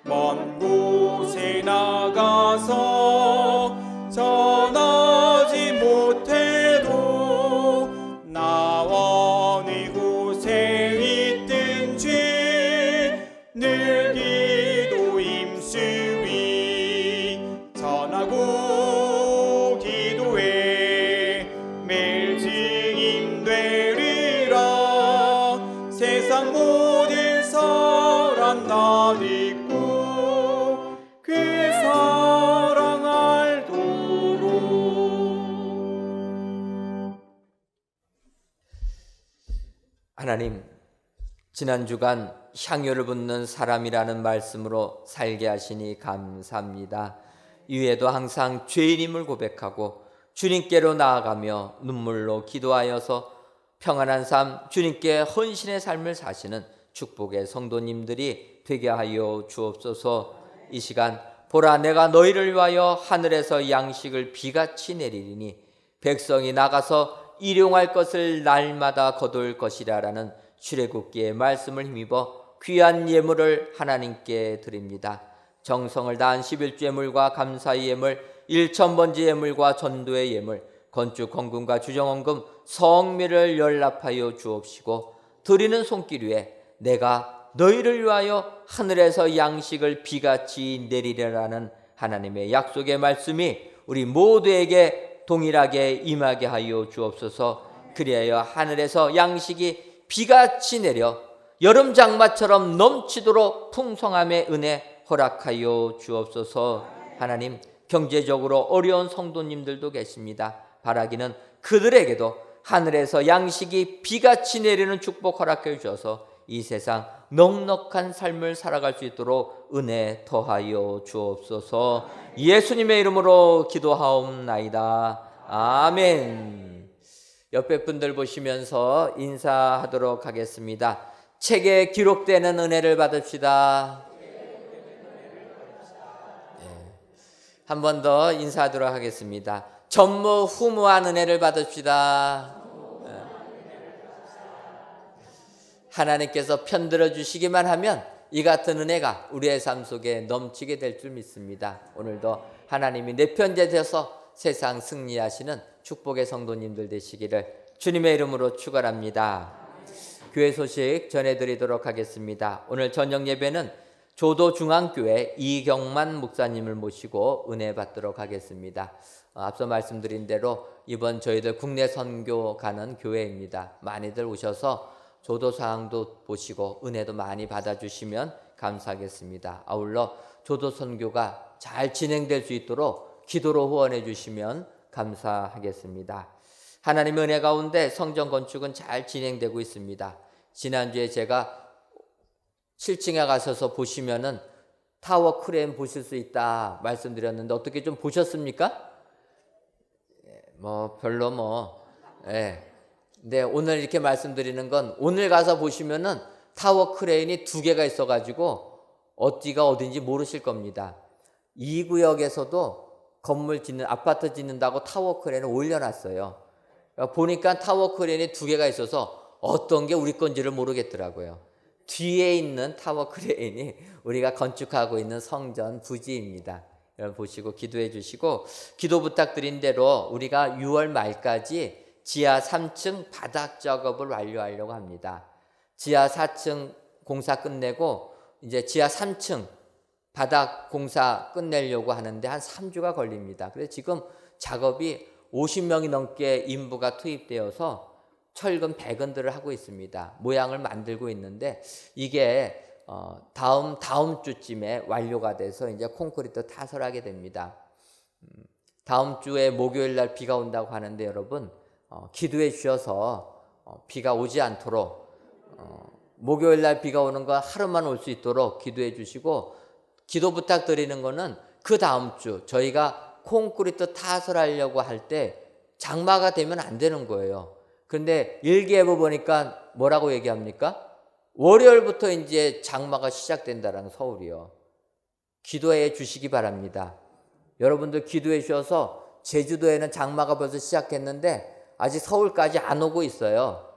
먼 곳에 나가서 전하지 못해도 나와 어느 곳에 있든지 늘 기도 임수위. 전하고 기도해 매일 증인 되리라. 세상 모든 사람 다 듣고 그 사랑 알도록. 하나님, 지난 주간 향유를 붓는 사람이라는 말씀으로 살게 하시니 감사합니다. 이외에도 항상 죄인임을 고백하고 주님께로 나아가며 눈물로 기도하여서 평안한 삶, 주님께 헌신의 삶을 사시는 축복의 성도님들이 되게 하여 주옵소서. 이 시간 보라, 내가 너희를 위하여 하늘에서 양식을 비같이 내리리니 백성이 나가서 일용할 것을 날마다 거둘 것이라라는 출애굽기의 말씀을 힘입어 귀한 예물을 하나님께 드립니다. 정성을 다한 11주 예물과 감사의 예물, 일천번제 예물과 전도의 예물, 건축 헌금과 주정헌금, 성미를 연락하여 주옵시고 드리는 손길 위에 내가 너희를 위하여 하늘에서 양식을 비같이 내리려라는 하나님의 약속의 말씀이 우리 모두에게 동일하게 임하게 하여 주옵소서. 그리하여 하늘에서 양식이 비같이 내려 여름 장마처럼 넘치도록 풍성함의 은혜 허락하여 주옵소서. 하나님, 경제적으로 어려운 성도님들도 계십니다. 바라기는 그들에게도 하늘에서 양식이 비같이 내리는 축복 허락해 주셔서 이 세상 넉넉한 삶을 살아갈 수 있도록 은혜 더하여 주옵소서. 예수님의 이름으로 기도하옵나이다. 아멘. 옆에 분들 보시면서 인사하도록 하겠습니다. 책에 기록되는 은혜를 받읍시다. 한 번 더 인사하도록 하겠습니다. 전무후무한 은혜를 받읍시다. 하나님께서 편들어 주시기만 하면 이 같은 은혜가 우리의 삶 속에 넘치게 될 줄 믿습니다. 오늘도 하나님이 내 편에 되어서 세상 승리하시는 축복의 성도님들 되시기를 주님의 이름으로 축원합니다. 교회 소식 전해드리도록 하겠습니다. 오늘 저녁 예배는 조도중앙교회 이경만 목사님을 모시고 은혜 받도록 하겠습니다. 앞서 말씀드린 대로 이번 저희들 국내 선교 가는 교회입니다. 많이들 오셔서 조도 사항도 보시고 은혜도 많이 받아주시면 감사하겠습니다. 아울러 조도 선교가 잘 진행될 수 있도록 기도로 후원해 주시면 감사하겠습니다. 하나님의 은혜 가운데 성전 건축은 잘 진행되고 있습니다. 지난주에 제가 7층에 가셔서 보시면은 타워 크레인 보실 수 있다 말씀드렸는데 어떻게 좀 보셨습니까? 근데 오늘 이렇게 말씀드리는 건 오늘 가서 보시면은 타워 크레인이 2개가 있어가지고 어디가 어딘지 모르실 겁니다. 이 구역에서도 건물 짓는 아파트 짓는다고 타워 크레인을 올려놨어요. 보니까 타워 크레인이 2개가 있어서 어떤 게 우리 건지를 모르겠더라고요. 뒤에 있는 타워 크레인이 우리가 건축하고 있는 성전 부지입니다. 여러분 보시고 기도해 주시고 기도 부탁드린 대로 우리가 6월 말까지 지하 3층 바닥 작업을 완료하려고 합니다. 지하 4층 공사 끝내고 이제 지하 3층 바닥 공사 끝내려고 하는데 한 3주가 걸립니다. 그래서 지금 작업이 50명이 넘게 인부가 투입되어서 철근 배근들을 하고 있습니다. 모양을 만들고 있는데 이게 다음 주쯤에 완료가 돼서 이제 콘크리트 타설하게 됩니다. 다음 주에 목요일 날 비가 온다고 하는데 여러분 기도해 주셔서 비가 오지 않도록 목요일 날 비가 오는 거 하루만 올 수 있도록 기도해 주시고 기도 부탁드리는 거는 그 다음 주 저희가 콘크리트 타설하려고 할 때 장마가 되면 안 되는 거예요. 그런데 일기예보 보니까 뭐라고 얘기합니까? 월요일부터 이제 장마가 시작된다라는 서울이요. 기도해 주시기 바랍니다. 여러분들 기도해 주셔서 제주도에는 장마가 벌써 시작했는데 아직 서울까지 안 오고 있어요.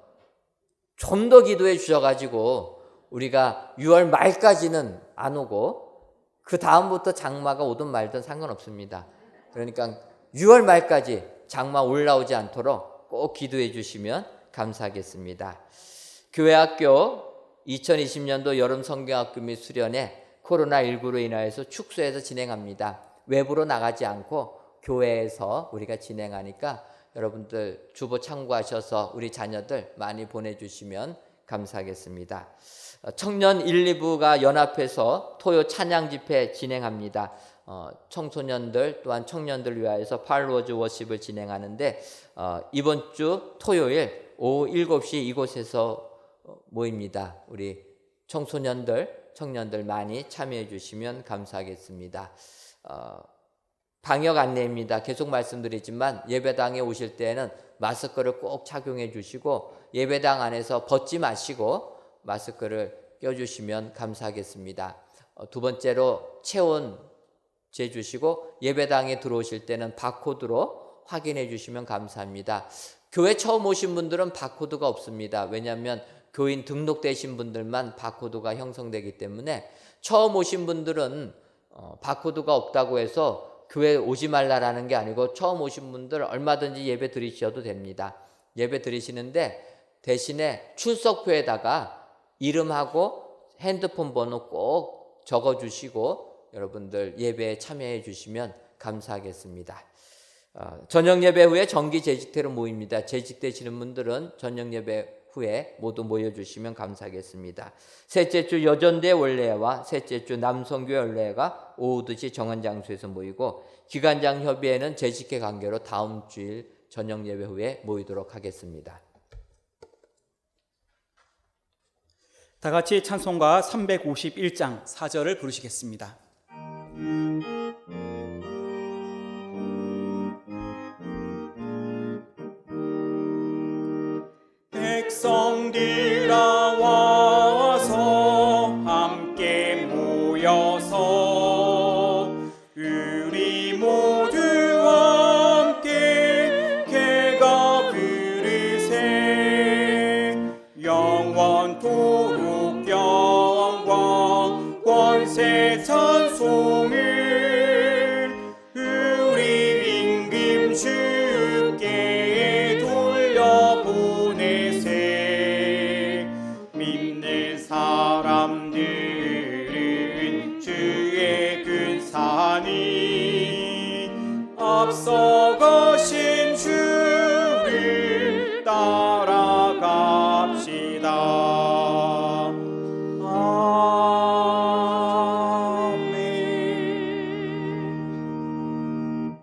좀 더 기도해 주셔가지고 우리가 6월 말까지는 안 오고 그 다음부터 장마가 오든 말든 상관없습니다. 그러니까 6월 말까지 장마 올라오지 않도록 꼭 기도해 주시면 감사하겠습니다. 교회학교 2020년도 여름 성경학교 및 수련회 코로나19로 인하여서 축소해서 진행합니다. 외부로 나가지 않고 교회에서 우리가 진행하니까 여러분들 주보 참고하셔서 우리 자녀들 많이 보내주시면 감사하겠습니다. 청년 1, 2부가 연합해서 토요 찬양 집회 진행합니다. 청소년들 또한 청년들 위하여서 팔로워즈 워십을 진행하는데 이번 주 토요일 오후 7시 이곳에서 모입니다. 우리 청년들 많이 참여해 주시면 감사하겠습니다. 방역 안내입니다. 계속 말씀드리지만 예배당에 오실 때는 마스크를 꼭 착용해 주시고 예배당 안에서 벗지 마시고 마스크를 껴주시면 감사하겠습니다. 두 번째로 체온 재주시고 예배당에 들어오실 때는 바코드로 확인해 주시면 감사합니다. 교회 처음 오신 분들은 바코드가 없습니다. 왜냐하면 교인 등록되신 분들만 바코드가 형성되기 때문에 처음 오신 분들은 바코드가 없다고 해서 교회 오지 말라라는 게 아니고 처음 오신 분들 얼마든지 예배 드리셔도 됩니다. 예배 드리시는데 대신에 출석표에다가 이름하고 핸드폰 번호 꼭 적어주시고 여러분들 예배에 참여해 주시면 감사하겠습니다. 저녁 예배 후에 정기 재직대로 모입니다. 재직되시는 분들은 저녁 예배 후에 모두 모여주시면 감사하겠습니다. 셋째 주 여전대 원례와 셋째 주 남성교회 원례가 오후 2시 정한 장소에서 모이고 기관장 협의회는 재직회 관계로 다음 주일 저녁 예배 후에 모이도록 하겠습니다. 다 같이 찬송가 351장 4절을 부르시겠습니다. 백성들아 와서 함께 모여서 우리 모두 함께 개가 부르세 영원토록 영광 권세 찬송을 우리 임금 주께 돌려보내세 믿는 사람들은 주의 근사니 앞서가신 주를 따라갑시다. 아멘.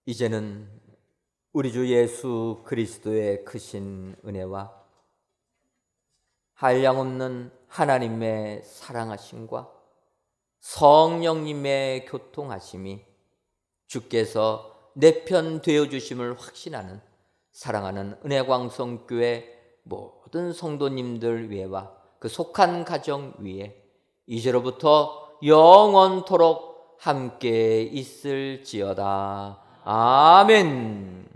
이제는 우리 주 예수 그리스도의 크신 은혜와 한량없는 하나님의 사랑하심과 성령님의 교통하심이 주께서 내 편 되어주심을 확신하는 사랑하는 은혜광성교회 모든 성도님들 위에와 그 속한 가정 위에 이제로부터 영원토록 함께 있을지어다. 아멘.